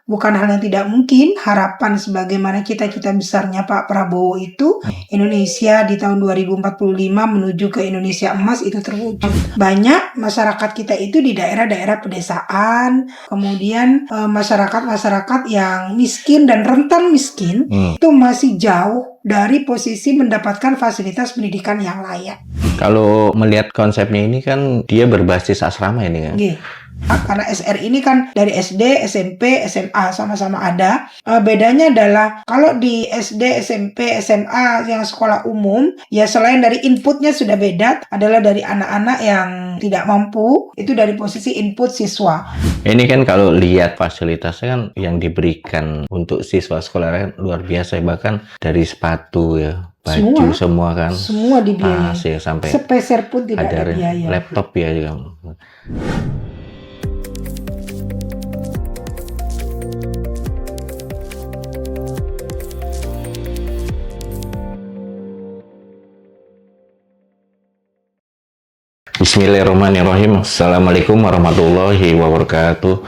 bukan hal yang tidak mungkin. Harapan sebagaimana cita-cita besarnya Pak Prabowo itu, Indonesia di tahun 2045 menuju ke Indonesia emas itu terwujud. Banyak masyarakat kita itu di daerah-daerah pedesaan, kemudian masyarakat-masyarakat yang miskin dan rentan miskin itu masih jauh dari posisi mendapatkan fasilitas pendidikan yang layak. Kalau melihat konsepnya ini kan dia berbasis asrama ini kan? Karena SR ini kan dari SD, SMP, SMA sama-sama ada. Bedanya adalah kalau di SD, SMP, SMA yang sekolah umum, ya selain dari inputnya sudah beda, adalah dari anak-anak yang tidak mampu, itu dari posisi input siswa. Ini kan kalau lihat fasilitasnya kan yang diberikan untuk siswa sekolah kan luar biasa, bahkan dari sepatu ya, baju semua kan, semua dibiayai, ya, sampai sepeser pun tidak ada biaya. Laptop ya juga. Bismillahirrahmanirrahim. Assalamualaikum warahmatullahi wabarakatuh.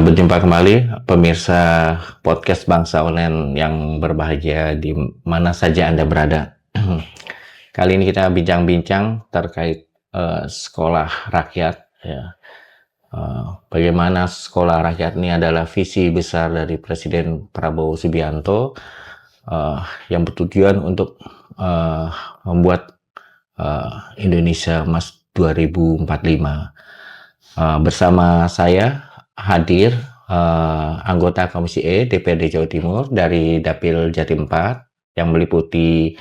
Berjumpa kembali pemirsa podcast Bangsa Online yang berbahagia di mana saja Anda berada. Kali ini kita bincang-bincang terkait sekolah rakyat. Ya. Bagaimana sekolah rakyat ini adalah visi besar dari Presiden Prabowo Subianto yang bertujuan untuk membuat Indonesia Emas 2045. Bersama saya hadir anggota Komisi E DPRD Jawa Timur dari Dapil Jatim 4 yang meliputi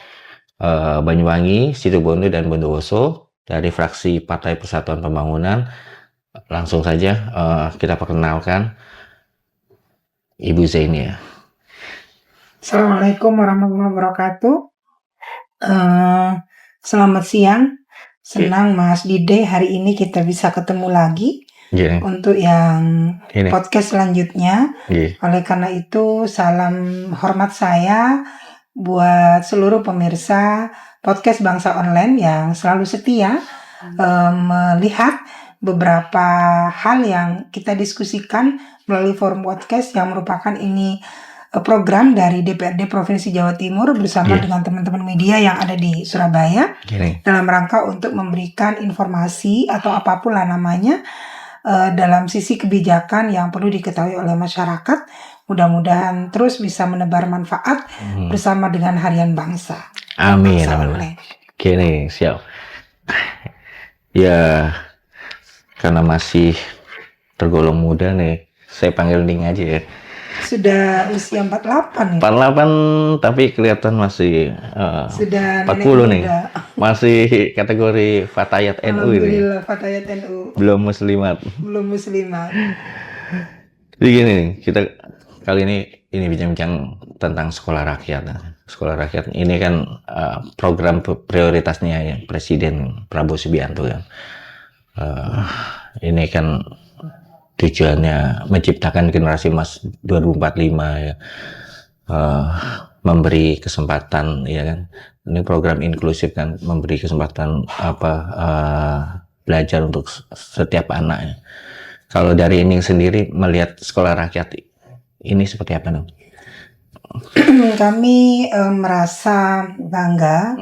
Banyuwangi, Situbondo, dan Bondowoso dari fraksi Partai Persatuan Pembangunan. Langsung saja kita perkenalkan Ibu Zainia. Assalamualaikum warahmatullahi wabarakatuh. Selamat siang, senang Mas Dide hari ini kita bisa ketemu lagi untuk yang podcast selanjutnya. Oleh karena itu salam hormat saya buat seluruh pemirsa podcast Bangsa Online yang selalu setia melihat beberapa hal yang kita diskusikan melalui forum podcast yang merupakan ini program dari DPRD Provinsi Jawa Timur bersama dengan teman-teman media yang ada di Surabaya dalam rangka untuk memberikan informasi atau apapun lah namanya dalam sisi kebijakan yang perlu diketahui oleh masyarakat. Mudah-mudahan terus bisa menebar manfaat bersama dengan Harian Bangsa. Amin. Amin. Gini, siap. Ya, karena masih tergolong muda nih, saya panggil Ning aja ya. Sudah usia 48 ya? 48 tapi kelihatan masih sudah 40 nih. Masih kategori Fatayat NU ini. Alhamdulillah Fatayat NU. Belum muslimat. Jadi gini nih, kita kali ini bincang-bincang tentang sekolah rakyat. Sekolah rakyat ini kan program prioritasnya ya Presiden Prabowo Subianto kan. Ini kan tujuannya menciptakan generasi emas 2045 ya, memberi kesempatan ya kan, ini program inklusif kan, memberi kesempatan belajar untuk setiap anaknya. Kalau dari ini sendiri melihat sekolah rakyat ini seperti apa nih? Kami merasa bangga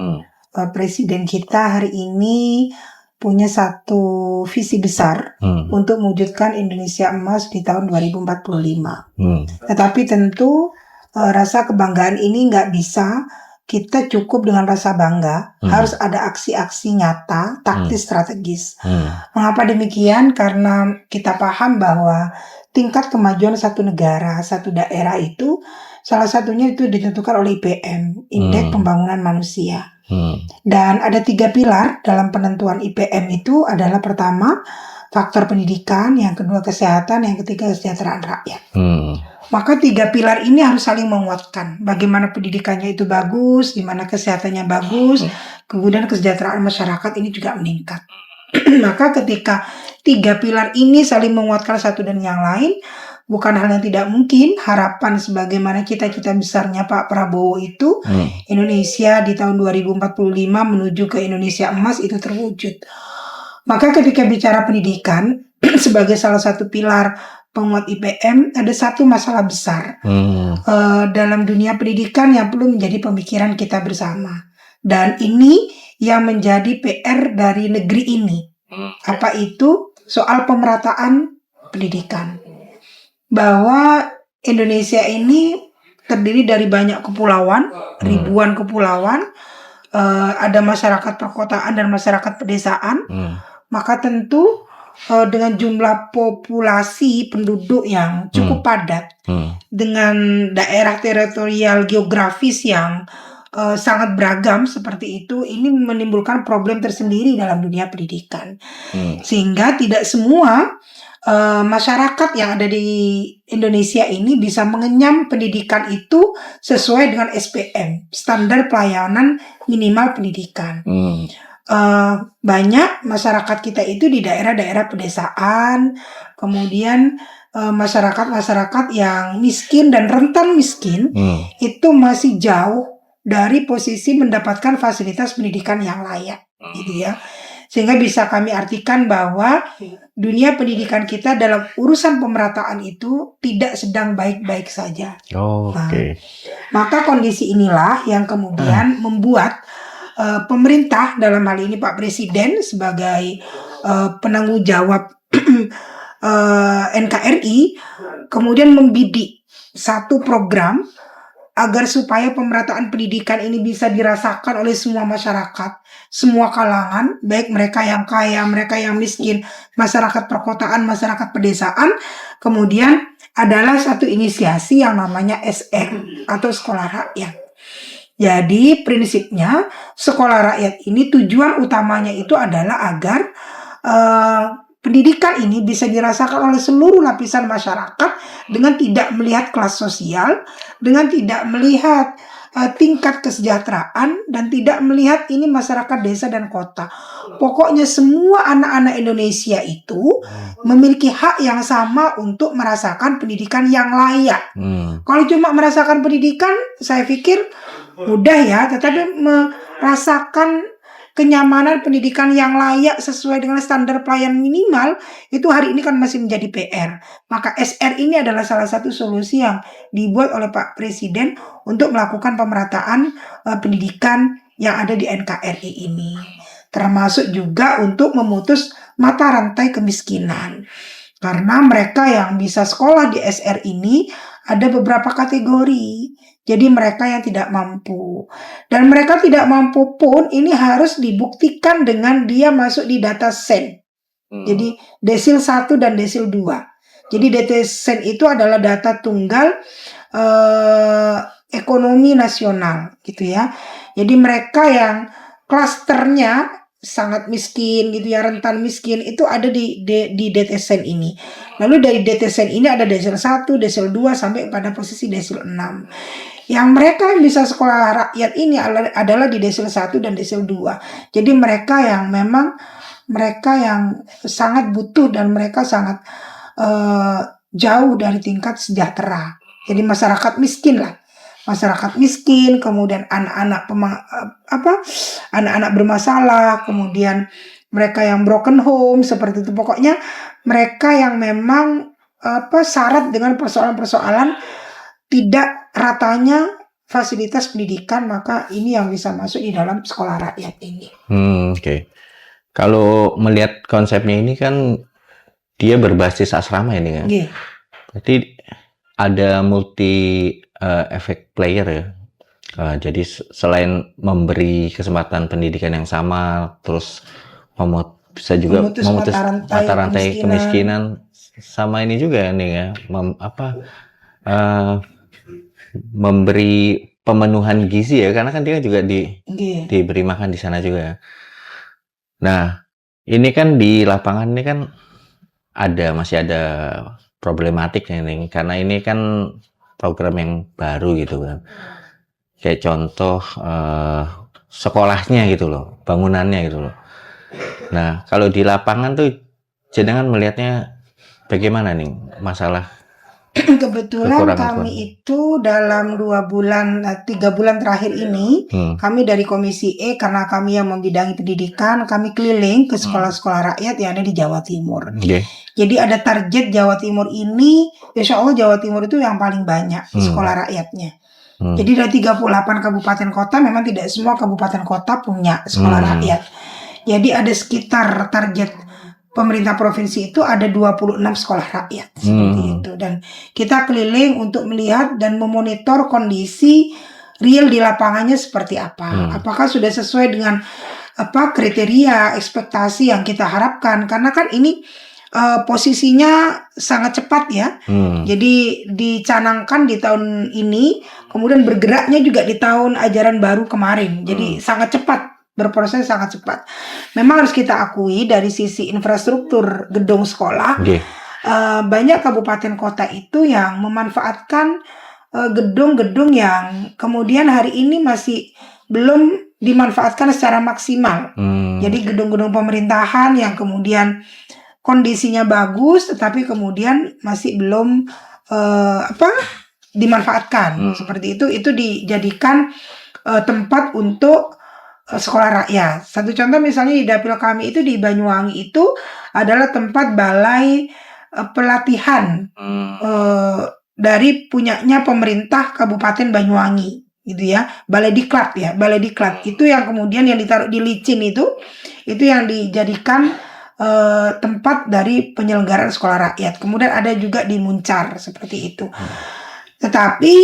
Presiden kita hari ini punya satu visi besar untuk mewujudkan Indonesia emas di tahun 2045. Tetapi tentu rasa kebanggaan ini nggak bisa kita cukup dengan rasa bangga, harus ada aksi-aksi nyata, taktis, strategis. Mengapa demikian? Karena kita paham bahwa tingkat kemajuan satu negara, satu daerah itu salah satunya itu ditentukan oleh IPM, Indeks Pembangunan Manusia. Dan ada 3 pilar dalam penentuan IPM itu adalah pertama faktor pendidikan, yang kedua kesehatan, yang ketiga kesejahteraan rakyat. Maka 3 pilar ini harus saling menguatkan. Bagaimana pendidikannya itu bagus, di mana kesehatannya bagus, kemudian kesejahteraan masyarakat ini juga meningkat. Maka ketika 3 pilar ini saling menguatkan satu dan yang lain, bukan hal yang tidak mungkin. Harapan sebagaimana cita-cita besarnya Pak Prabowo itu, Indonesia di tahun 2045 menuju ke Indonesia emas itu terwujud. Maka ketika bicara pendidikan sebagai salah satu pilar penguat IPM, ada satu masalah besar dalam dunia pendidikan yang perlu menjadi pemikiran kita bersama. Dan ini yang menjadi PR dari negeri ini. Apa itu? Soal pemerataan pendidikan. Bahwa Indonesia ini terdiri dari banyak kepulauan, ribuan kepulauan, ada masyarakat perkotaan dan masyarakat pedesaan, maka tentu dengan jumlah populasi penduduk yang cukup padat, dengan daerah teritorial geografis yang sangat beragam seperti itu, ini menimbulkan problem tersendiri dalam dunia pendidikan. Sehingga tidak semua masyarakat yang ada di Indonesia ini bisa mengenyam pendidikan itu sesuai dengan SPM, standar pelayanan minimal pendidikan. Banyak masyarakat kita itu di daerah-daerah pedesaan, kemudian masyarakat-masyarakat yang miskin dan rentan miskin itu masih jauh dari posisi mendapatkan fasilitas pendidikan yang layak, gitu ya. Sehingga bisa kami artikan bahwa dunia pendidikan kita dalam urusan pemerataan itu tidak sedang baik-baik saja. Maka kondisi inilah yang kemudian membuat pemerintah, dalam hal ini Pak Presiden sebagai penanggung jawab NKRI, kemudian membidik satu program agar supaya pemerataan pendidikan ini bisa dirasakan oleh semua masyarakat, semua kalangan, baik mereka yang kaya, mereka yang miskin, masyarakat perkotaan, masyarakat pedesaan. Kemudian adalah satu inisiasi yang namanya SR atau Sekolah Rakyat. Jadi prinsipnya Sekolah Rakyat ini tujuan utamanya itu adalah agar pendidikan ini bisa dirasakan oleh seluruh lapisan masyarakat dengan tidak melihat kelas sosial, dengan tidak melihat tingkat kesejahteraan, dan tidak melihat ini masyarakat desa dan kota. Pokoknya semua anak-anak Indonesia itu memiliki hak yang sama untuk merasakan pendidikan yang layak. Kalau cuma merasakan pendidikan, saya pikir mudah ya, tetapi merasakan kenyamanan pendidikan yang layak sesuai dengan standar pelayanan minimal itu hari ini kan masih menjadi PR. Maka SR ini adalah salah satu solusi yang dibuat oleh Pak Presiden untuk melakukan pemerataan pendidikan yang ada di NKRI ini. Termasuk juga untuk memutus mata rantai kemiskinan. Karena mereka yang bisa sekolah di SR ini ada beberapa kategori. Jadi mereka yang tidak mampu. Dan mereka tidak mampu pun ini harus dibuktikan dengan dia masuk di data sen. Jadi desil 1 dan desil 2. Jadi data sen itu adalah data tunggal ekonomi nasional gitu ya. Jadi mereka yang klasternya sangat miskin gitu ya, rentan miskin, itu ada di DTSEN ini. Lalu dari DTSEN ini ada desil 1, desil 2 sampai pada posisi desil 6. Yang mereka yang bisa sekolah rakyat ini adalah di desil 1 dan desil 2. Jadi mereka yang memang mereka yang sangat butuh dan mereka sangat jauh dari tingkat sejahtera. Jadi masyarakat miskin lah. Masyarakat miskin, kemudian anak-anak bermasalah, kemudian mereka yang broken home seperti itu. Pokoknya mereka yang memang syarat dengan persoalan-persoalan tidak ratanya fasilitas pendidikan, maka ini yang bisa masuk di dalam sekolah rakyat ini. Oke. Kalau melihat konsepnya ini kan dia berbasis asrama ini kan. Berarti ada multi efek player ya. Jadi selain memberi kesempatan pendidikan yang sama, terus bisa juga memutus mata rantai kemiskinan, sama ini juga nih ya, memberi pemenuhan gizi ya, karena kan dia juga diberi makan di sana juga. Nah, ini kan di lapangan ini kan masih ada problematiknya nih, karena ini kan program yang baru gitu kan. Kayak contoh sekolahnya gitu loh, bangunannya gitu loh. Nah, kalau di lapangan tuh jenengan melihatnya bagaimana nih masalah Kebetulan kekurangan kami keluarga? itu dalam 3 bulan terakhir ini, kami dari Komisi E, karena kami yang membidangi pendidikan, kami keliling ke sekolah-sekolah rakyat yang ada di Jawa Timur. Jadi ada target Jawa Timur ini, insya Allah Jawa Timur itu yang paling banyak sekolah rakyatnya. Jadi dari 38 kabupaten kota, memang tidak semua kabupaten kota punya sekolah rakyat. Jadi ada sekitar target pemerintah provinsi itu ada 26 sekolah rakyat seperti itu, dan kita keliling untuk melihat dan memonitor kondisi real di lapangannya seperti apa. Apakah sudah sesuai dengan kriteria ekspektasi yang kita harapkan, karena kan ini posisinya sangat cepat ya. Jadi dicanangkan di tahun ini, kemudian bergeraknya juga di tahun ajaran baru kemarin. Jadi sangat cepat, berproses sangat cepat. Memang harus kita akui dari sisi infrastruktur gedung sekolah, banyak kabupaten kota itu yang memanfaatkan gedung-gedung yang kemudian hari ini masih belum dimanfaatkan secara maksimal. Jadi gedung-gedung pemerintahan yang kemudian kondisinya bagus, tetapi kemudian masih belum dimanfaatkan. Seperti itu dijadikan tempat untuk sekolah rakyat. Satu contoh misalnya di dapil kami itu di Banyuwangi itu adalah tempat balai pelatihan dari punyanya pemerintah Kabupaten Banyuwangi gitu ya, balai diklat ya, balai diklat itu yang kemudian yang ditaruh di Licin itu yang dijadikan tempat dari penyelenggaraan sekolah rakyat. Kemudian ada juga di Muncar seperti itu. Tetapi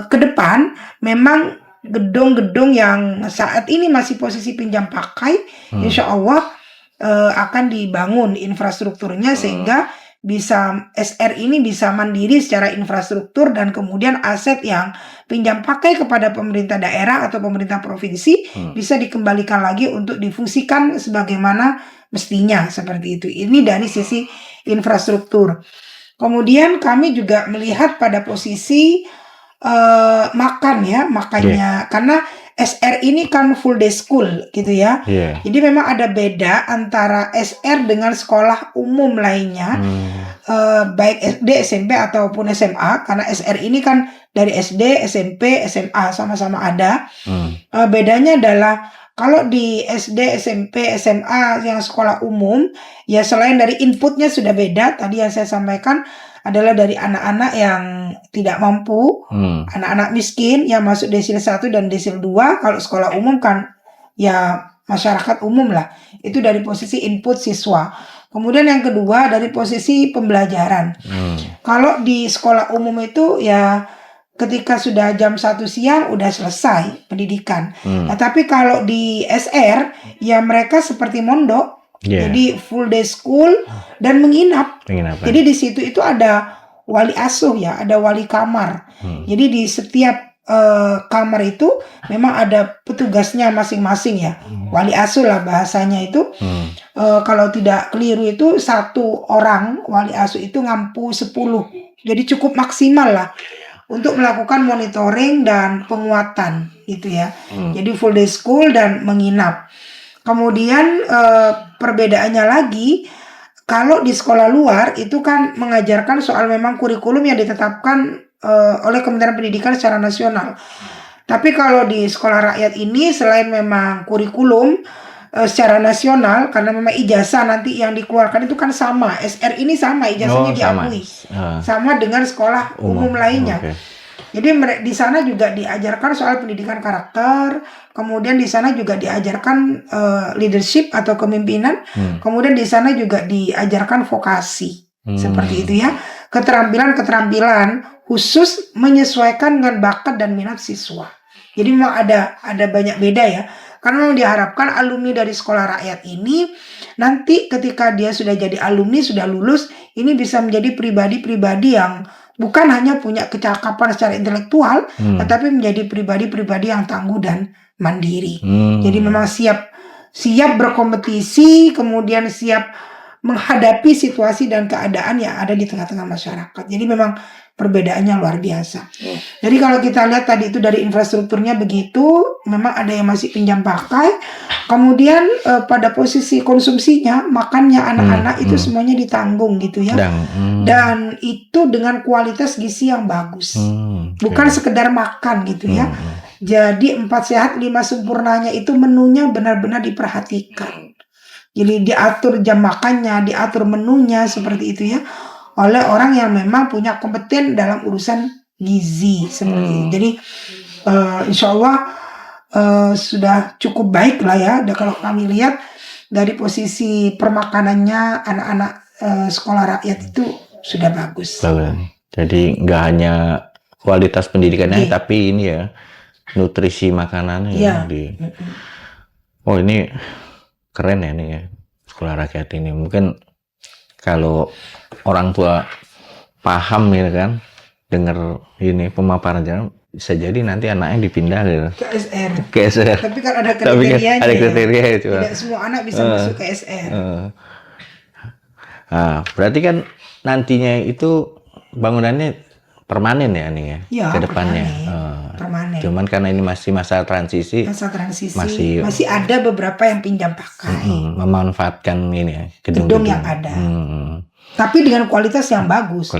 ke depan memang gedung-gedung yang saat ini masih posisi pinjam pakai, insya Allah akan dibangun infrastrukturnya sehingga bisa SR ini bisa mandiri secara infrastruktur, dan kemudian aset yang pinjam pakai kepada pemerintah daerah atau pemerintah provinsi bisa dikembalikan lagi untuk difungsikan sebagaimana mestinya seperti itu. Ini dari sisi infrastruktur. Kemudian kami juga melihat pada posisi makannya, karena SR ini kan full day school gitu ya. Jadi memang ada beda antara SR dengan sekolah umum lainnya, baik SD, SMP ataupun SMA, karena SR ini kan dari SD, SMP, SMA sama-sama ada. Bedanya adalah kalau di SD, SMP, SMA yang sekolah umum, ya selain dari inputnya sudah beda, tadi yang saya sampaikan adalah dari anak-anak yang tidak mampu, anak-anak miskin yang masuk desil 1 dan desil 2. Kalau sekolah umum kan ya masyarakat umum lah, itu dari posisi input siswa. Kemudian yang kedua dari posisi pembelajaran. Kalau di sekolah umum itu ya ketika sudah jam 1 siang udah selesai pendidikan. Nah, tapi kalau di SR ya mereka seperti mondok. Jadi full day school dan menginap. Jadi di situ itu ada wali asuh ya, ada wali kamar. Jadi di setiap kamar itu memang ada petugasnya masing-masing ya. Wali asuh lah bahasanya itu. Kalau tidak keliru itu 1 orang wali asuh itu ngampu 10. Jadi cukup maksimal lah untuk melakukan monitoring dan penguatan gitu ya. Jadi full day school dan menginap. Kemudian perbedaannya lagi, kalau di sekolah luar itu kan mengajarkan soal memang kurikulum yang ditetapkan oleh Kementerian Pendidikan secara nasional. Tapi kalau di sekolah rakyat ini selain memang kurikulum secara nasional, karena memang ijazah nanti yang dikeluarkan itu kan sama, SR ini sama ijazahnya diakui, sama dengan sekolah umum lainnya. Jadi di sana juga diajarkan soal pendidikan karakter, kemudian di sana juga diajarkan leadership atau kepemimpinan, kemudian di sana juga diajarkan vokasi, seperti itu ya, keterampilan-keterampilan khusus menyesuaikan dengan bakat dan minat siswa. Jadi memang ada banyak beda ya, karena memang diharapkan alumni dari sekolah rakyat ini nanti ketika dia sudah jadi alumni, sudah lulus, ini bisa menjadi pribadi-pribadi yang bukan hanya punya kecakapan secara intelektual, tetapi menjadi pribadi-pribadi yang tangguh dan mandiri. Jadi memang siap berkompetisi, kemudian siap menghadapi situasi dan keadaan yang ada di tengah-tengah masyarakat. Jadi memang perbedaannya luar biasa. Jadi kalau kita lihat tadi itu dari infrastrukturnya begitu, memang ada yang masih pinjam pakai. Kemudian pada posisi konsumsinya, makannya anak-anak itu semuanya ditanggung gitu ya. Dan itu dengan kualitas gizi yang bagus. Bukan sekedar makan gitu ya. Jadi 4 sehat 5 sempurnanya itu menunya benar-benar diperhatikan. Jadi diatur jam makannya, diatur menunya seperti itu ya, oleh orang yang memang punya kompeten dalam urusan gizi seperti itu. Jadi insya Allah sudah cukup baik lah ya. Dan kalau kami lihat dari posisi permakanannya anak-anak sekolah rakyat itu sudah bagus. Jadi nggak hanya kualitas pendidikannya, tapi ini ya nutrisi makanannya ya. Oh ini keren ya nih ya sekolah rakyat ini. Mungkin kalau orang tua paham ya kan, dengar ini pemaparan jangan, bisa jadi nanti anaknya dipindah gitu. Ke SR. Tapi kan ada kriterianya. Ada kriteria ya. Tidak semua anak bisa masuk ke SR. Nah, berarti kan nantinya itu bangunannya permanen ya nih ya, ke depannya. Permanen. Cuman karena ini masih masa transisi. Masih ada beberapa yang pinjam pakai. Memanfaatkan ini ya, gedung yang ada. Tapi dengan kualitas yang bagus.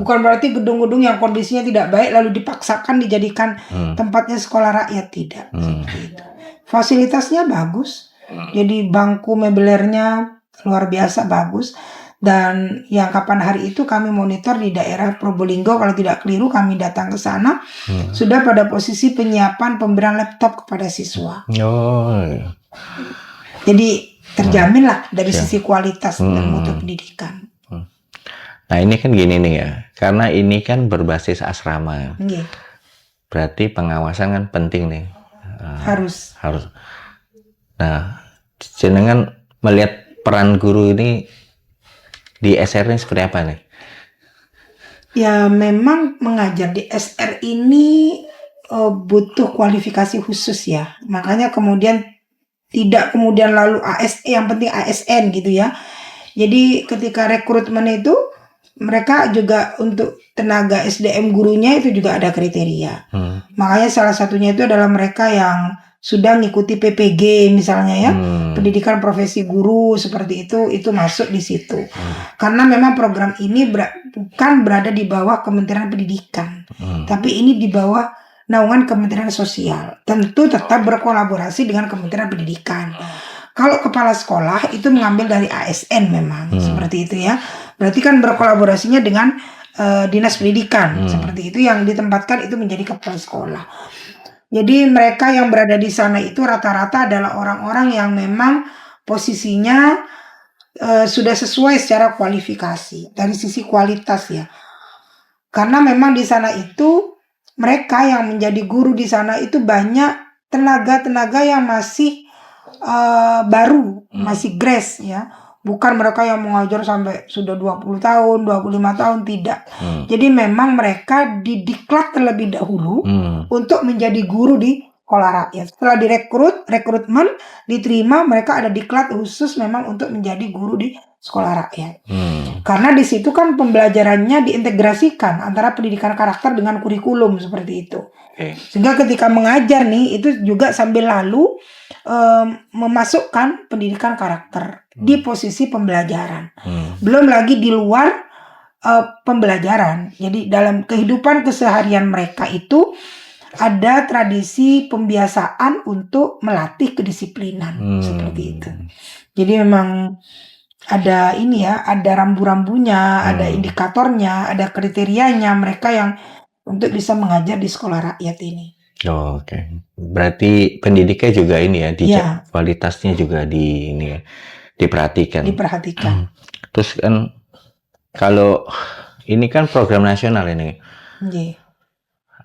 Bukan berarti gedung-gedung yang kondisinya tidak baik lalu dipaksakan dijadikan tempatnya sekolah rakyat, tidak. Seperti itu. Fasilitasnya bagus. Jadi bangku mebelernya luar biasa bagus. Dan yang kapan hari itu kami monitor di daerah Probolinggo, kalau tidak keliru kami datang ke sana, sudah pada posisi penyiapan pemberian laptop kepada siswa. Jadi terjamin lah dari sisi kualitas dan mutu pendidikan. Nah ini kan gini nih ya, karena ini kan berbasis asrama. Berarti pengawasan kan penting nih. Harus. Nah, jenengan melihat peran guru ini di SR ini seperti apa nih? Ya memang mengajar di SR ini butuh kualifikasi khusus ya. Makanya kemudian tidak kemudian lalu yang penting ASN gitu ya. Jadi ketika rekrutmen itu mereka juga untuk tenaga SDM gurunya itu juga ada kriteria. Makanya salah satunya itu adalah mereka yang sudah mengikuti PPG misalnya ya, pendidikan profesi guru seperti itu masuk di situ. Karena memang program ini bukan berada di bawah Kementerian Pendidikan, tapi ini di bawah naungan Kementerian Sosial. Tentu tetap berkolaborasi dengan Kementerian Pendidikan. Kalau kepala sekolah itu mengambil dari ASN memang seperti itu ya. Berarti kan berkolaborasinya dengan dinas pendidikan seperti itu, yang ditempatkan itu menjadi kepala sekolah. Jadi mereka yang berada di sana itu rata-rata adalah orang-orang yang memang posisinya sudah sesuai secara kualifikasi dari sisi kualitas ya. Karena memang di sana itu mereka yang menjadi guru di sana itu banyak tenaga-tenaga yang masih baru, masih grace ya. Bukan mereka yang mengajar sampai sudah 20 tahun, 25 tahun, tidak. Jadi memang mereka didiklat terlebih dahulu untuk menjadi guru di sekolah rakyat. Setelah rekrutmen, diterima, mereka ada diklat khusus memang untuk menjadi guru di sekolah rakyat. Karena di situ kan pembelajarannya diintegrasikan antara pendidikan karakter dengan kurikulum seperti itu. Sehingga ketika mengajar nih, itu juga sambil lalu memasukkan pendidikan karakter di posisi pembelajaran. Belum lagi di luar pembelajaran. Jadi dalam kehidupan keseharian mereka itu ada tradisi pembiasaan untuk melatih kedisiplinan seperti itu. Jadi memang ada ini ya, ada rambu-rambunya, ada indikatornya, ada kriterianya mereka yang untuk bisa mengajar di sekolah rakyat ini. Oke. Berarti pendidiknya juga ini ya, kualitasnya juga diperhatikan. Terus kan kalau ini kan program nasional ini.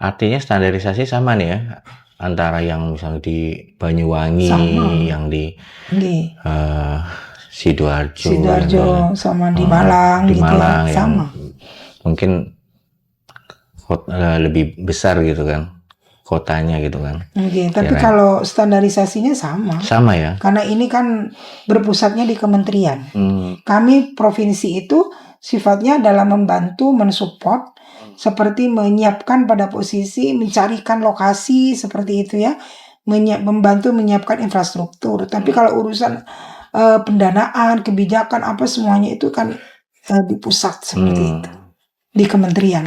Artinya standarisasi sama nih ya, antara yang misalnya di Banyuwangi, yang di Sidoarjo sama di Malang, di gitu Malang ya, sama. Mungkin lebih besar gitu kan kotanya gitu kan. Oke, tapi Ya kan? kalau standarisasinya sama. Sama ya. Karena ini kan berpusatnya di kementerian. Hmm. Kami provinsi itu sifatnya dalam membantu mensupport seperti menyiapkan pada posisi mencarikan lokasi seperti itu ya, membantu menyiapkan infrastruktur. Tapi kalau urusan pendanaan, kebijakan apa semuanya itu kan di pusat seperti itu, di kementerian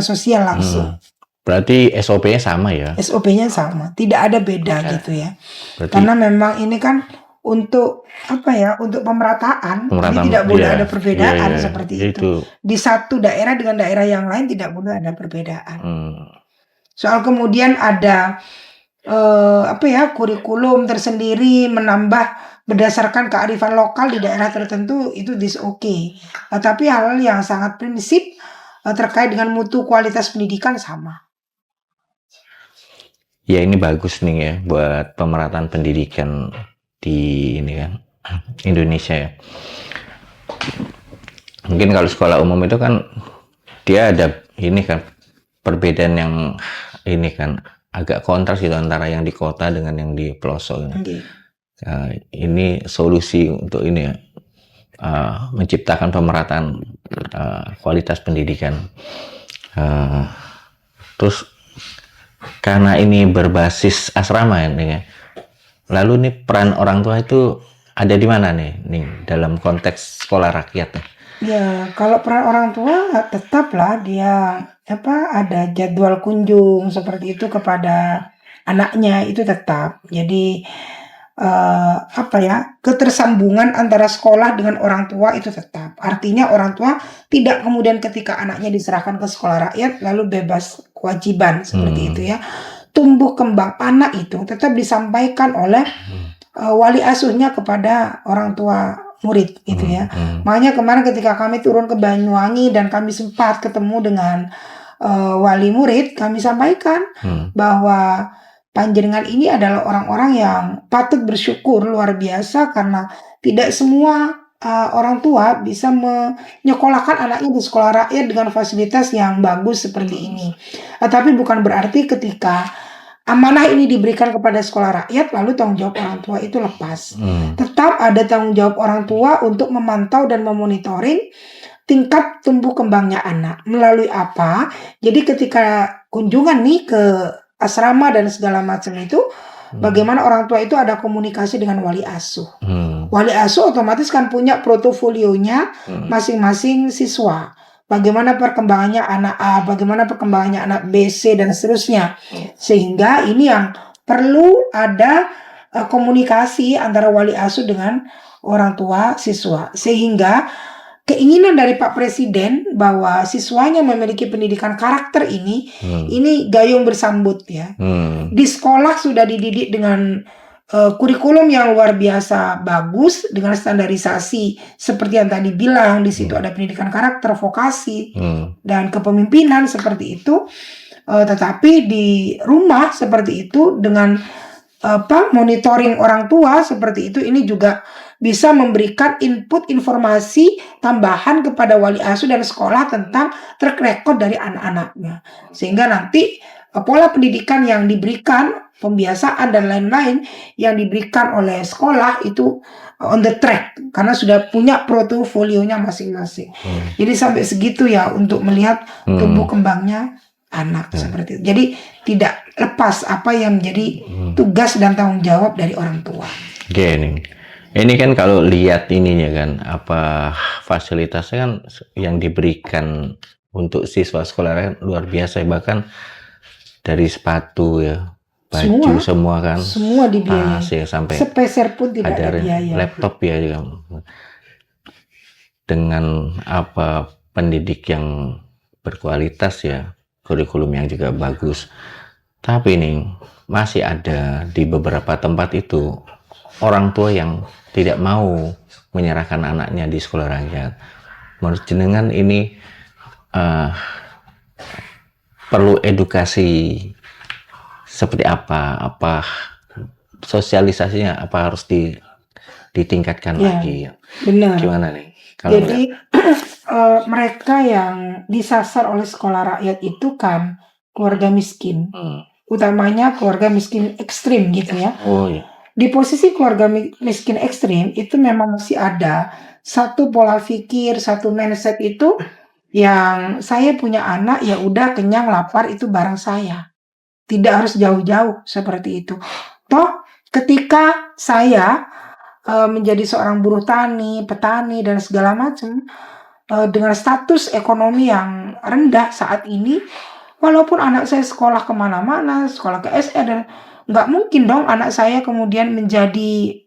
sosial langsung. Berarti SOP-nya sama ya? SOP-nya sama, tidak ada beda gitu ya. Berarti, karena memang ini kan untuk apa ya, untuk pemerataan, jadi tidak boleh ada perbedaan seperti itu. Di satu daerah dengan daerah yang lain tidak boleh ada perbedaan. Soal kemudian ada apa ya, kurikulum tersendiri menambah berdasarkan kearifan lokal di daerah tertentu, itu oke. Tapi hal yang sangat prinsip terkait dengan mutu kualitas pendidikan sama. Ya ini bagus nih ya buat pemerataan pendidikan di ini kan Indonesia ya. Mungkin kalau sekolah umum itu kan dia ada ini kan perbedaan yang ini kan agak kontras gitu antara yang di kota dengan yang di pelosok. Nah, ini solusi untuk ini ya, menciptakan pemerataan kualitas pendidikan. Terus karena ini berbasis asrama ini ya. Lalu nih peran orang tua itu ada di mana nih dalam konteks sekolah rakyat? Ya, kalau peran orang tua tetaplah dia ada jadwal kunjung seperti itu kepada anaknya, itu tetap. Jadi ketersambungan antara sekolah dengan orang tua itu tetap. Artinya orang tua tidak kemudian ketika anaknya diserahkan ke sekolah rakyat lalu bebas kewajiban seperti itu ya. Tumbuh kembang anak itu tetap disampaikan oleh wali asuhnya kepada orang tua murid gitu ya. Makanya kemarin ketika kami turun ke Banyuwangi dan kami sempat ketemu dengan wali murid, kami sampaikan bahwa panjenengan ini adalah orang-orang yang patut bersyukur luar biasa karena tidak semua orang tua bisa menyekolahkan anaknya di sekolah rakyat dengan fasilitas yang bagus seperti ini. Tapi bukan berarti ketika amanah ini diberikan kepada sekolah rakyat lalu tanggung jawab orang tua itu lepas. Tetap ada tanggung jawab orang tua untuk memantau dan memonitoring tingkat tumbuh kembangnya anak. Melalui apa? Jadi ketika kunjungan nih ke asrama dan segala macam itu, bagaimana orang tua itu ada komunikasi dengan wali asuh. Wali asuh otomatis kan punya portofolionya masing-masing siswa. Bagaimana perkembangannya anak A, bagaimana perkembangannya anak B, C, dan seterusnya. Sehingga ini yang perlu ada komunikasi antara wali asuh dengan orang tua siswa. Sehingga keinginan dari Pak Presiden bahwa siswanya memiliki pendidikan karakter ini gayung bersambut ya. Di sekolah sudah dididik dengan kurikulum yang luar biasa bagus dengan standarisasi seperti yang tadi bilang, di situ ada pendidikan karakter, vokasi dan kepemimpinan seperti itu. Tetapi di rumah seperti itu dengan monitoring orang tua seperti itu, ini juga bisa memberikan input informasi tambahan kepada wali asuh dan sekolah tentang track record dari anak-anaknya. Sehingga nanti pola pendidikan yang diberikan, pembiasaan dan lain-lain yang diberikan oleh sekolah itu on the track karena sudah punya portofolionya masing-masing. Jadi sampai segitu ya untuk melihat tumbuh kembangnya anak seperti itu. Jadi tidak lepas apa yang menjadi tugas dan tanggung jawab dari orang tua. Ini kan kalau lihat ininya kan, apa fasilitasnya kan yang diberikan untuk siswa sekolah kan luar biasa, bahkan dari sepatu ya, baju semua kan, semua dibiayai, sampai sepeser pun tidak ada biaya. Laptop ya juga. Dengan apa pendidik yang berkualitas ya, kurikulum yang juga bagus. Tapi nih masih ada di beberapa tempat itu orang tua yang tidak mau menyerahkan anaknya di sekolah rakyat. Menurut jenengan ini perlu edukasi seperti apa? Apa sosialisasinya? Apa harus ditingkatkan lagi? Benar. Gimana nih? Jadi mereka yang disasar oleh sekolah rakyat itu kan keluarga miskin. Hmm. Utamanya keluarga miskin ekstrim gitu ya. Oh iya. Di posisi keluarga miskin ekstrim itu memang masih ada satu pola pikir, satu mindset itu yang saya punya anak ya udah kenyang lapar itu barang saya. Tidak harus jauh-jauh seperti itu. Toh ketika saya menjadi seorang buruh tani, petani dan segala macam dengan status ekonomi yang rendah saat ini, walaupun anak saya sekolah kemana-mana, sekolah ke SR dan nggak mungkin dong anak saya kemudian menjadi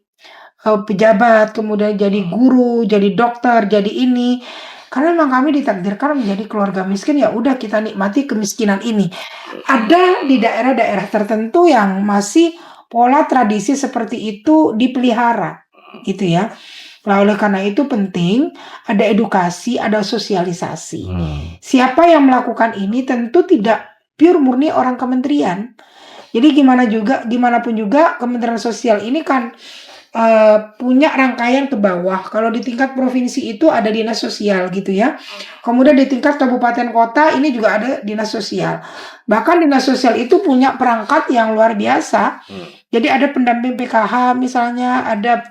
pejabat, kemudian jadi guru, jadi dokter, jadi ini. Karena memang kami ditakdirkan menjadi keluarga miskin, ya udah kita nikmati kemiskinan ini. Ada di daerah-daerah tertentu yang masih pola tradisi seperti itu dipelihara, gitu ya. Nah, oleh karena itu penting ada edukasi, ada sosialisasi. Siapa yang melakukan ini tentu tidak pure murni orang kementerian. Jadi gimana pun juga Kementerian Sosial ini kan punya rangkaian ke bawah. Kalau di tingkat provinsi itu ada dinas sosial gitu ya. Kemudian di tingkat kabupaten kota ini juga ada dinas sosial. Bahkan dinas sosial itu punya perangkat yang luar biasa. Jadi ada pendamping PKH misalnya, ada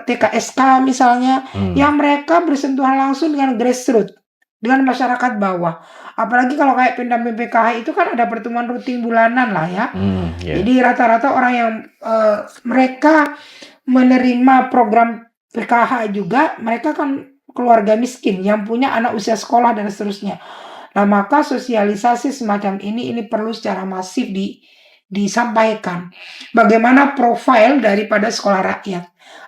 TKSK misalnya, yang mereka bersentuhan langsung dengan grassroots, dengan masyarakat bawah. Apalagi kalau kayak pendamping PKH itu kan ada pertemuan rutin bulanan lah ya. Jadi rata-rata orang yang mereka menerima program PKH juga, mereka kan keluarga miskin yang punya anak usia sekolah dan seterusnya. Nah, maka sosialisasi semacam ini perlu secara masif disampaikan. Bagaimana profil daripada sekolah rakyat?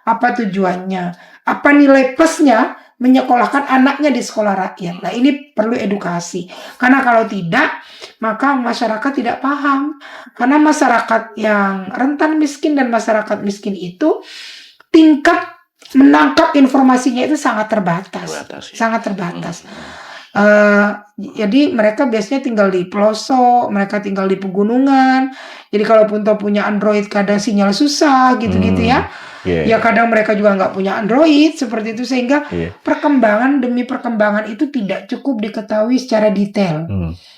Apa tujuannya? Apa nilai plusnya menyekolahkan anaknya di sekolah rakyat? Nah, ini perlu edukasi. Karena kalau tidak, maka masyarakat tidak paham. Karena masyarakat yang rentan miskin dan masyarakat miskin itu tingkat menangkap informasinya itu sangat terbatas. Sangat terbatas. Jadi mereka biasanya tinggal di pelosok, mereka tinggal di pegunungan. Jadi kalaupun punya Android kadang sinyal susah gitu-gitu ya. Ya kadang mereka juga nggak punya Android seperti itu, sehingga perkembangan demi perkembangan itu tidak cukup diketahui secara detail.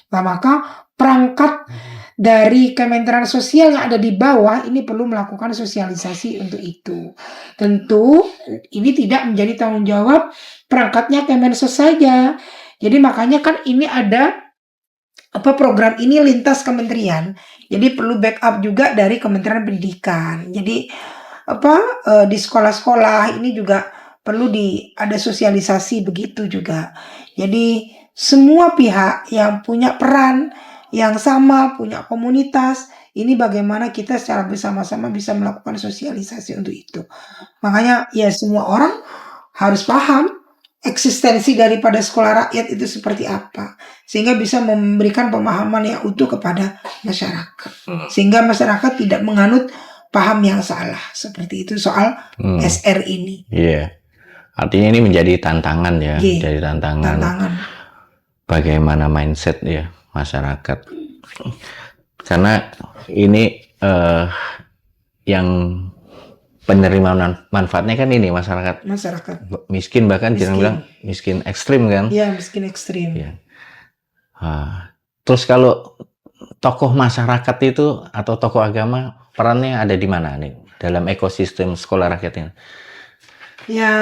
Nah, maka perangkat dari Kementerian Sosial yang ada di bawah ini perlu melakukan sosialisasi untuk itu. Tentu ini tidak menjadi tanggung jawab perangkatnya Kemensos saja. Jadi makanya kan ini ada program ini lintas kementerian. Jadi perlu backup juga dari Kementerian Pendidikan. Jadi di sekolah-sekolah ini juga perlu ada sosialisasi begitu juga. Jadi semua pihak yang punya peran yang sama, punya komunitas, ini bagaimana kita secara bersama-sama bisa melakukan sosialisasi untuk itu. Makanya ya semua orang harus paham eksistensi daripada sekolah rakyat itu seperti apa, sehingga bisa memberikan pemahaman yang utuh kepada masyarakat, sehingga masyarakat tidak menganut paham yang salah seperti itu soal SR ini. Artinya ini menjadi tantangan ya, jadi tantangan. Bagaimana mindset ya masyarakat, karena ini yang penerima manfaatnya kan ini masyarakat miskin, bahkan jangan bilang miskin ekstrim kan. Iya, miskin ekstrim. Terus kalau tokoh masyarakat itu atau tokoh agama perannya ada di mana nih dalam ekosistem sekolah rakyat ini? Ya,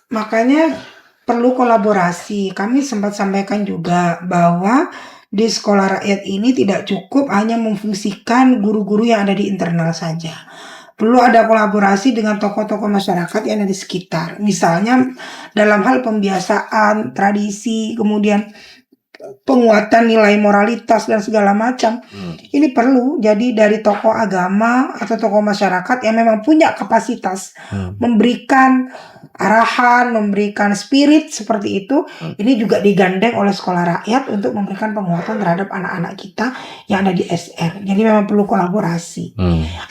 makanya perlu kolaborasi. Kami sempat sampaikan juga bahwa di sekolah rakyat ini tidak cukup hanya memfungsikan guru-guru yang ada di internal saja. Perlu ada kolaborasi dengan tokoh-tokoh masyarakat yang ada di sekitar. Misalnya dalam hal pembiasaan, tradisi, kemudian penguatan nilai moralitas dan segala macam. Ini perlu jadi dari tokoh agama atau tokoh masyarakat yang memang punya kapasitas memberikan arahan, memberikan spirit seperti itu. Ini juga digandeng oleh sekolah rakyat untuk memberikan penguatan terhadap anak-anak kita yang ada di SR. Jadi memang perlu kolaborasi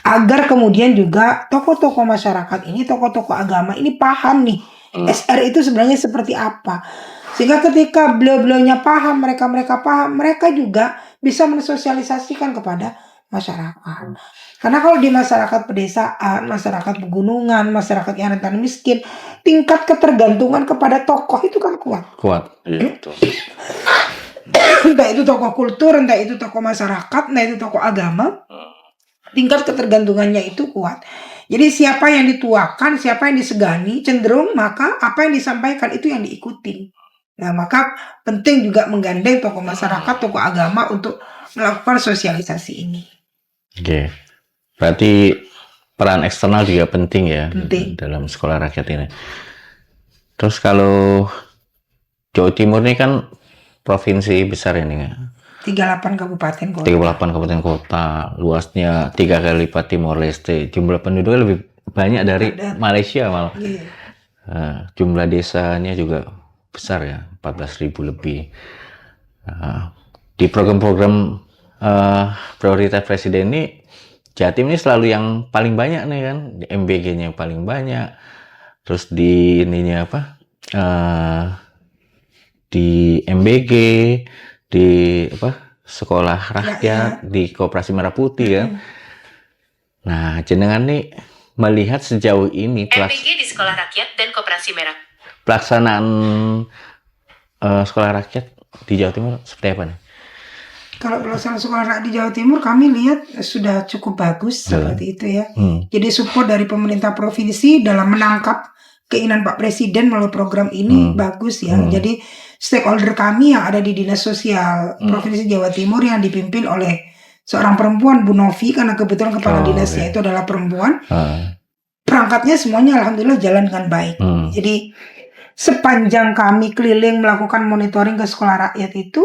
agar kemudian juga tokoh-tokoh masyarakat ini, tokoh-tokoh agama ini paham nih SR itu sebenarnya seperti apa. Sehingga ketika beliau-beliaunya paham, mereka paham, mereka juga bisa mensosialisasikan kepada masyarakat. Karena kalau di masyarakat pedesaan, masyarakat pegunungan, masyarakat yang rentan miskin, tingkat ketergantungan kepada tokoh itu kan kuat. Iya betul. entah itu tokoh kultur, entah itu tokoh masyarakat, entah itu tokoh agama, tingkat ketergantungannya itu kuat. Jadi siapa yang dituakan, siapa yang disegani, cenderung maka apa yang disampaikan itu yang diikuti. Nah, maka penting juga menggandeng tokoh masyarakat, tokoh agama untuk melakukan sosialisasi ini. Oke, berarti peran eksternal juga penting ya Penting. dalam sekolah rakyat ini. Terus kalau Jawa Timur ini kan provinsi besar ini ya. 38 kabupaten kota. 38 kabupaten kota, luasnya 3 kali lipat Timor Leste. Jumlah penduduknya lebih banyak dari Malaysia malah. Iya. Jumlah desanya juga besar ya, 14.000 lebih. Di program-program prioritas presiden ini, Jatim ini selalu yang paling banyak nih kan, di MBG-nya yang paling banyak. Terus di ininya apa? Di MBG, di apa? Sekolah rakyat, di Koperasi Merah Putih kan. Nah, jenengan nih melihat sejauh ini MBG di Sekolah Rakyat dan Koperasi Merah. Pelaksanaan sekolah rakyat di Jawa Timur seperti apa nih? Kalau pelaksanaan sekolah rakyat di Jawa Timur kami lihat sudah cukup bagus seperti itu ya. Jadi support dari pemerintah provinsi dalam menangkap keinginan Pak Presiden melalui program ini bagus ya. Jadi stakeholder kami yang ada di Dinas Sosial Provinsi Jawa Timur yang dipimpin oleh seorang perempuan, Bu Novi, karena kebetulan kepala dinasnya itu adalah perempuan. Perangkatnya semuanya alhamdulillah jalan dengan baik. Jadi sepanjang kami keliling melakukan monitoring ke sekolah rakyat itu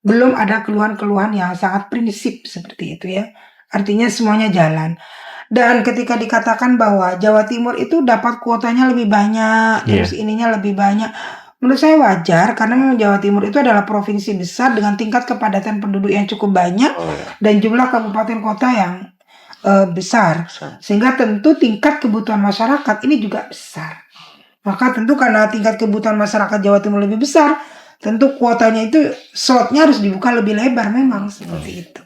belum ada keluhan-keluhan yang sangat prinsip seperti itu ya. Artinya semuanya jalan. Dan ketika dikatakan bahwa Jawa Timur itu dapat kuotanya lebih banyak, terus ininya lebih banyak, menurut saya wajar karena memang Jawa Timur itu adalah provinsi besar dengan tingkat kepadatan penduduk yang cukup banyak dan jumlah kabupaten kota yang besar. Sehingga tentu tingkat kebutuhan masyarakat ini juga besar. Maka tentu karena tingkat kebutuhan masyarakat Jawa Timur lebih besar, tentu kuotanya itu slotnya harus dibuka lebih lebar memang seperti itu.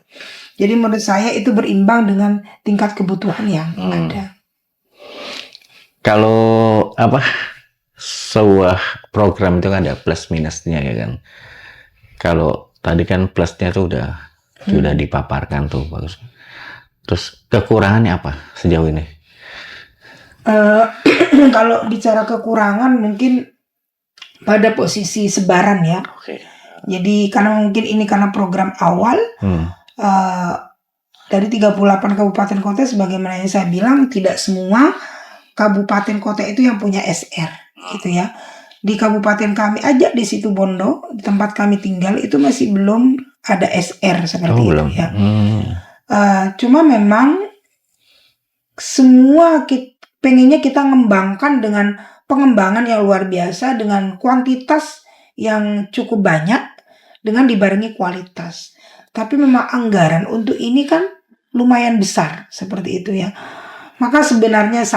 Jadi menurut saya itu berimbang dengan tingkat kebutuhan yang ada. Kalau apa sebuah program itu kan ada plus minusnya ya kan. Kalau tadi kan plusnya tuh sudah dipaparkan tuh bagus. Terus kekurangannya apa sejauh ini? Kalau bicara kekurangan mungkin pada posisi sebaran ya. Jadi karena mungkin ini karena program awal. Dari 38 kabupaten kota sebagaimana yang saya bilang tidak semua kabupaten kota itu yang punya SR gitu ya. Di kabupaten kami aja di Situbondo, di tempat kami tinggal itu masih belum ada SR seperti itu ya. Cuma memang semua pengennya kita ngembangkan dengan pengembangan yang luar biasa dengan kuantitas yang cukup banyak dengan dibarengi kualitas. Tapi memang anggaran untuk ini kan lumayan besar seperti itu ya. Maka sebenarnya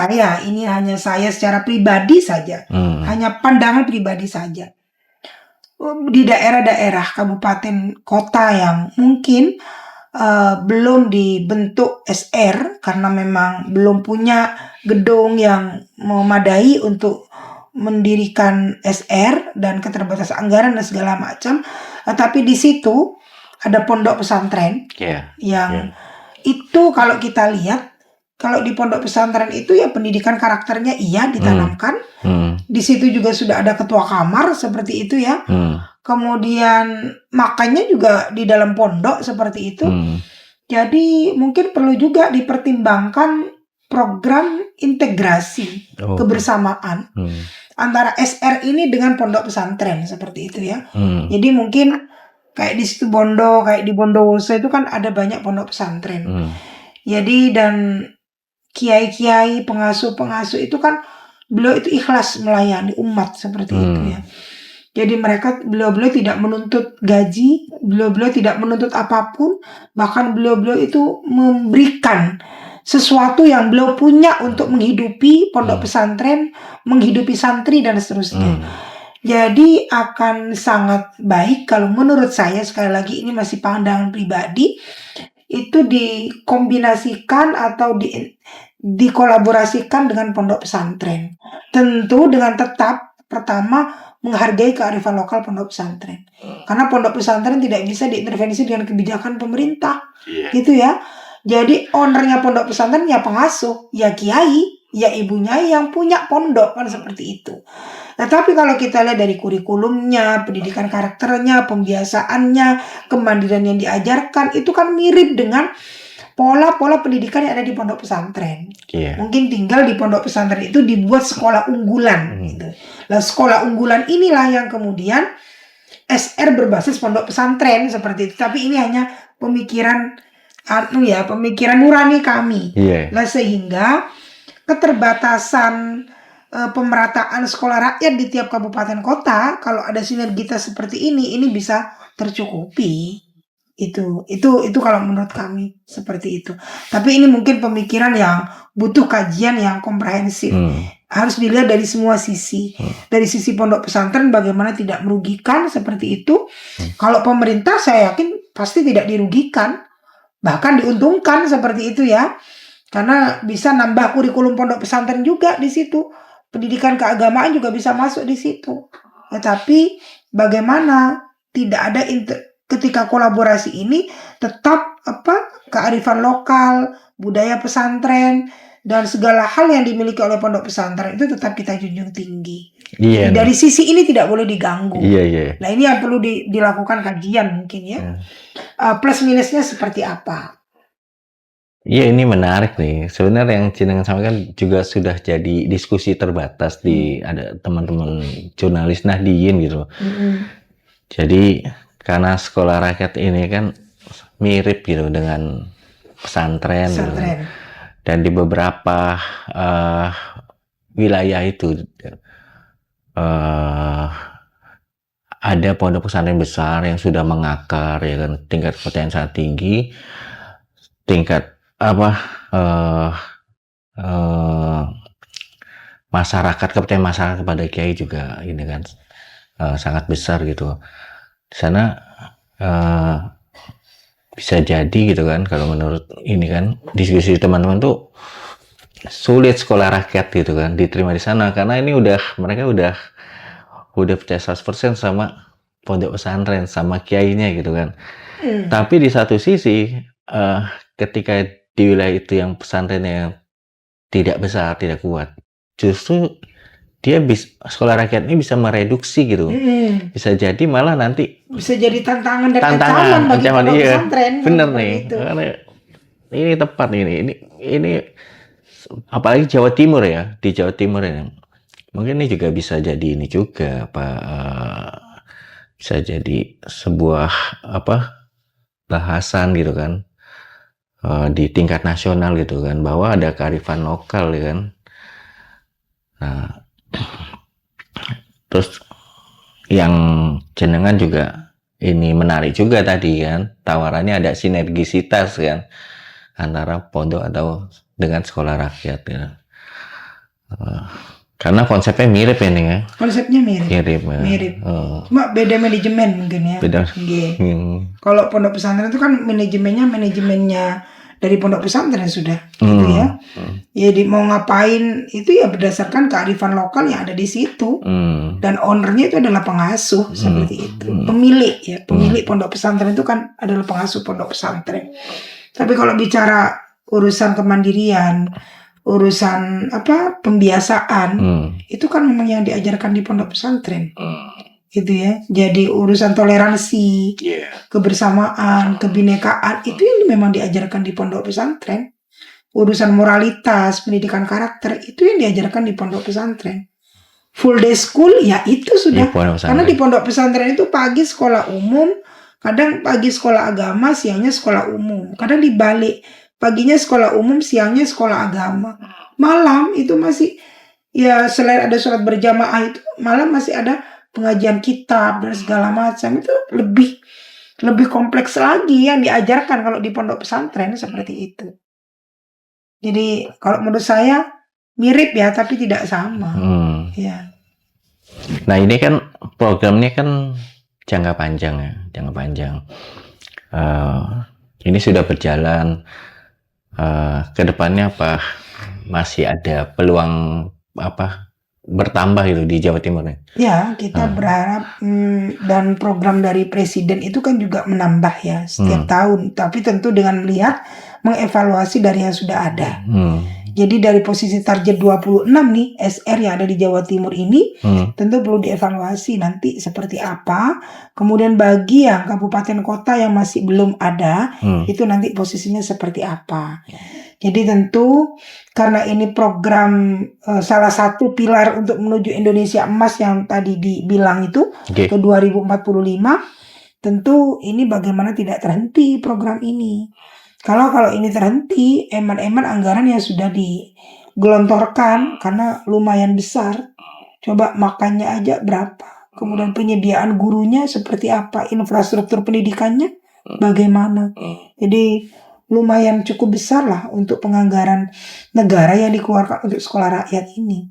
ini hanya saya secara pribadi saja, hanya pandangan pribadi saja. Di daerah-daerah kabupaten kota yang mungkin belum dibentuk SR karena memang belum punya gedung yang memadai untuk mendirikan SR dan keterbatasan anggaran dan segala macam. Tapi di situ ada pondok pesantren yang itu kalau kita lihat, kalau di pondok pesantren itu ya pendidikan karakternya ditanamkan. Di situ juga sudah ada ketua kamar seperti itu ya. Kemudian makannya juga di dalam pondok seperti itu. Jadi mungkin perlu juga dipertimbangkan program integrasi kebersamaan antara SR ini dengan pondok pesantren seperti itu ya. Jadi mungkin kayak di Situbondo, kayak di Bondowoso itu kan ada banyak pondok pesantren. Jadi dan kiai-kiai, pengasuh-pengasuh itu kan beliau itu ikhlas melayani umat seperti itu ya. Jadi beliau-beliau tidak menuntut gaji, beliau-beliau tidak menuntut apapun, bahkan beliau-beliau itu memberikan sesuatu yang beliau punya untuk menghidupi pondok pesantren, menghidupi santri dan seterusnya. Jadi akan sangat baik kalau menurut saya, sekali lagi ini masih pandangan pribadi, itu dikombinasikan atau dikolaborasikan dengan pondok pesantren. Tentu dengan tetap pertama menghargai kearifan lokal pondok pesantren. Karena pondok pesantren tidak bisa diintervensi dengan kebijakan pemerintah. Gitu ya. Jadi ownernya pondok pesantren ya pengasuh, ya kiai, ya ibunya yang punya pondok, kan seperti itu. Nah, tapi kalau kita lihat dari kurikulumnya, pendidikan karakternya, pembiasaannya, kemandirian yang diajarkan, itu kan mirip dengan pola-pola pendidikan yang ada di pondok pesantren. Mungkin tinggal di pondok pesantren itu dibuat sekolah unggulan. Gitu. Nah, sekolah unggulan inilah yang kemudian SR berbasis pondok pesantren seperti itu. Tapi ini hanya pemikiran nurani kami. Nah, sehingga keterbatasan pemerataan sekolah rakyat di tiap kabupaten kota, kalau ada sinergitas seperti ini bisa tercukupi. Itu kalau menurut kami seperti itu. Tapi ini mungkin pemikiran yang butuh kajian yang komprehensif. Harus dilihat dari semua sisi. Dari sisi pondok pesantren bagaimana tidak merugikan seperti itu. Kalau pemerintah saya yakin pasti tidak dirugikan, bahkan diuntungkan seperti itu ya. Karena bisa nambah kurikulum pondok pesantren juga di situ. Pendidikan keagamaan juga bisa masuk di situ. Tetapi bagaimana tidak ada ketika kolaborasi ini tetap kearifan lokal, budaya pesantren dan segala hal yang dimiliki oleh pondok pesantren itu tetap kita junjung tinggi. Dari sisi ini tidak boleh diganggu. Nah, ini yang perlu dilakukan kajian mungkin ya. Plus minusnya seperti apa? Iya, ini menarik nih. Sebenarnya yang jenengan sampaikan juga sudah jadi diskusi terbatas di ada teman-teman jurnalis Nahdien gitu. Jadi karena sekolah rakyat ini kan mirip gitu dengan pesantren. Gitu. Dan di beberapa wilayah itu ada pondok pesantren besar yang sudah mengakar ya kan, tingkat kepercayaan sangat tinggi, tingkat masyarakat, kepercayaan masyarakat kepada kiai juga ini kan sangat besar gitu. Di sana bisa jadi gitu kan, kalau menurut ini kan diskusi teman-teman tuh sulit sekolah rakyat gitu kan diterima di sana, karena ini mereka udah percaya 100% sama pondok pesantren, sama kiainya gitu kan. Tapi di satu sisi ketika di wilayah itu yang pesantrennya tidak besar, tidak kuat, justru dia sekolah rakyat ini bisa mereduksi gitu. Bisa jadi malah nanti bisa jadi tantangan dan ancaman bagi pondok pesantren. Bener nih. Karena ini tepat ini apalagi Jawa Timur ya, di Jawa Timur ya. Mungkin ini juga bisa jadi ini juga bisa jadi sebuah bahasan gitu kan. Di tingkat nasional gitu kan, bahwa ada kearifan lokal ya kan. Nah, terus yang jenengan juga ini menarik juga tadi kan, tawarannya ada sinergisitas kan antara pondok atau dengan sekolah rakyat ya. Karena konsepnya mirip ya nih ya. Konsepnya mirip. Cuma beda manajemen mungkin ya. Beda. Kalau pondok pesantren itu kan manajemennya dari pondok pesantren sudah gitu ya. Jadi mau ngapain itu ya berdasarkan kearifan lokal yang ada di situ. Dan ownernya itu adalah pengasuh seperti itu. Pemilik pondok pesantren itu kan adalah pengasuh pondok pesantren. Tapi kalau bicara urusan kemandirian, urusan pembiasaan, itu kan memang yang diajarkan di pondok pesantren. Gitu ya. Jadi urusan toleransi, kebersamaan, kebinekaan itu yang memang diajarkan di pondok pesantren. Urusan moralitas, pendidikan karakter itu yang diajarkan di pondok pesantren. Full day school ya itu sudah. Karena di pondok pesantren itu pagi sekolah umum, kadang pagi sekolah agama, siangnya sekolah umum. Kadang dibalik, paginya sekolah umum, siangnya sekolah agama. Malam itu masih ya selain ada sholat berjamaah itu malam masih ada pengajian kitab dan segala macam. Itu lebih kompleks lagi yang diajarkan kalau di pondok pesantren seperti itu. Jadi kalau menurut saya mirip ya, tapi tidak sama. Ya. Nah ini kan programnya kan jangka panjang ya, jangka panjang. Ini sudah berjalan. Kedepannya apa? Masih ada peluang bertambah itu di Jawa Timur nih. Ya, kita berharap dan program dari Presiden itu kan juga menambah ya setiap tahun. Tapi tentu dengan melihat mengevaluasi dari yang sudah ada. Jadi dari posisi target 26 nih SR yang ada di Jawa Timur ini tentu perlu dievaluasi nanti seperti apa. Kemudian bagi yang kabupaten kota yang masih belum ada itu nanti posisinya seperti apa. Jadi tentu karena ini program salah satu pilar untuk menuju Indonesia Emas yang tadi dibilang itu ke 2045, tentu ini bagaimana tidak terhenti program ini. Kalau ini terhenti, eman-eman anggaran yang sudah digelontorkan karena lumayan besar. Coba makannya aja berapa, kemudian penyediaan gurunya seperti apa, infrastruktur pendidikannya bagaimana. Jadi lumayan cukup besar lah untuk penganggaran negara yang dikeluarkan untuk sekolah rakyat ini.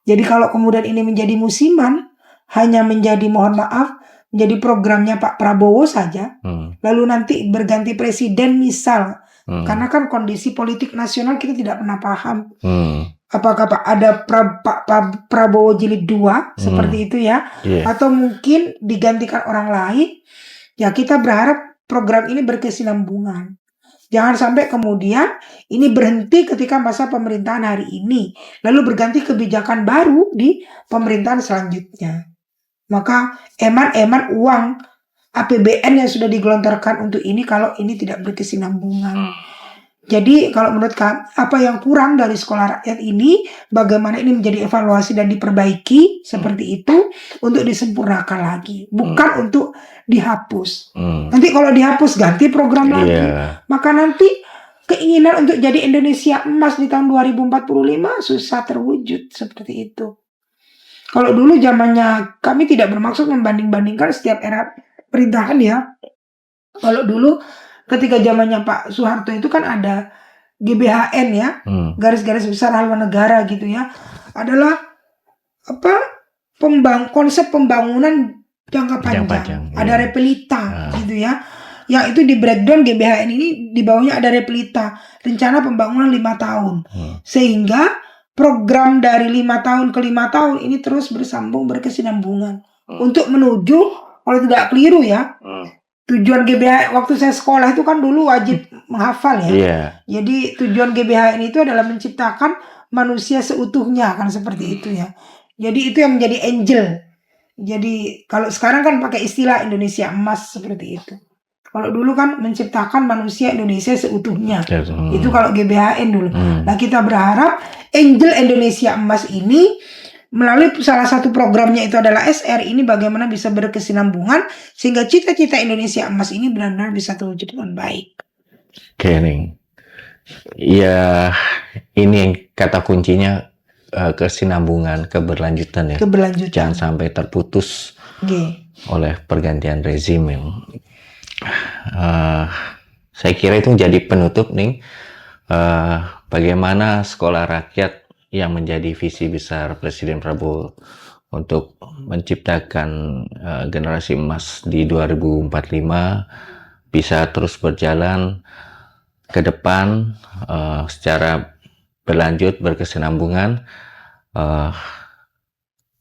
Jadi kalau kemudian ini menjadi musiman, hanya menjadi mohon maaf, menjadi programnya Pak Prabowo saja, lalu nanti berganti presiden misal, karena kan kondisi politik nasional kita tidak pernah paham. Apakah ada Pak Prabowo jilid 2 seperti itu ya, atau mungkin digantikan orang lain. Ya kita berharap program ini berkesinambungan. Jangan sampai kemudian ini berhenti ketika masa pemerintahan hari ini, lalu berganti kebijakan baru di pemerintahan selanjutnya. Maka eman-eman uang APBN yang sudah digelontorkan untuk ini kalau ini tidak berkesinambungan. Jadi kalau menurut kami apa yang kurang dari sekolah rakyat ini, bagaimana ini menjadi evaluasi dan diperbaiki seperti itu untuk disempurnakan lagi, bukan untuk dihapus. Nanti kalau dihapus ganti program lagi, maka nanti keinginan untuk jadi Indonesia Emas di tahun 2045 susah terwujud seperti itu. Kalau dulu zamannya kami tidak bermaksud membanding-bandingkan setiap era pemerintahan ya. Kalau dulu ketika zamannya Pak Soeharto itu kan ada GBHN ya, garis-garis besar haluan negara gitu ya. Adalah konsep pembangunan jangka panjang. Ada repelita gitu ya. Yang itu di breakdown GBHN ini di bawahnya ada repelita, rencana pembangunan 5 tahun. Sehingga program dari 5 tahun ke 5 tahun ini terus bersambung berkesinambungan untuk menuju, kalau tidak keliru ya, tujuan GBHN waktu saya sekolah itu kan dulu wajib menghafal ya. Jadi tujuan GBHN itu adalah menciptakan manusia seutuhnya kan seperti itu ya. Jadi itu yang menjadi angel. Jadi kalau sekarang kan pakai istilah Indonesia Emas seperti itu. Kalau dulu kan menciptakan manusia Indonesia seutuhnya. Itu kalau GBHN dulu. Nah kita berharap Angel Indonesia Emas ini melalui salah satu programnya itu adalah SR ini bagaimana bisa berkesinambungan sehingga cita-cita Indonesia Emas ini benar-benar bisa terwujud dengan baik. Oke nih. Ya ini yang kata kuncinya kesinambungan, keberlanjutan ya. Jangan sampai terputus oleh pergantian rezim yang saya kira itu menjadi penutup nih bagaimana sekolah rakyat yang menjadi visi besar Presiden Prabowo untuk menciptakan generasi emas di 2045 bisa terus berjalan ke depan secara berlanjut, berkesinambungan,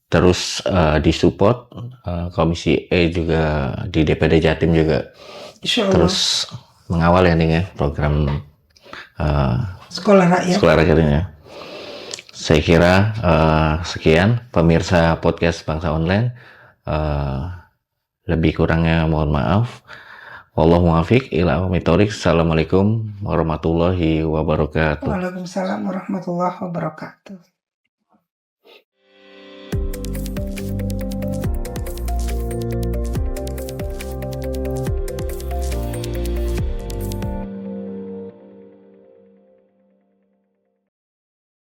terus disupport Komisi E juga di DPD Jatim juga terus mengawal ya nih ya program sekolah rakyat ini ya. Saya kira sekian pemirsa podcast Bangsa Online, lebih kurangnya mohon maaf. Wallahu muwaffiq ila aqwamit thoriq. Assalamualaikum warahmatullahi wabarakatuh. Waalaikumsalam warahmatullahi wabarakatuh.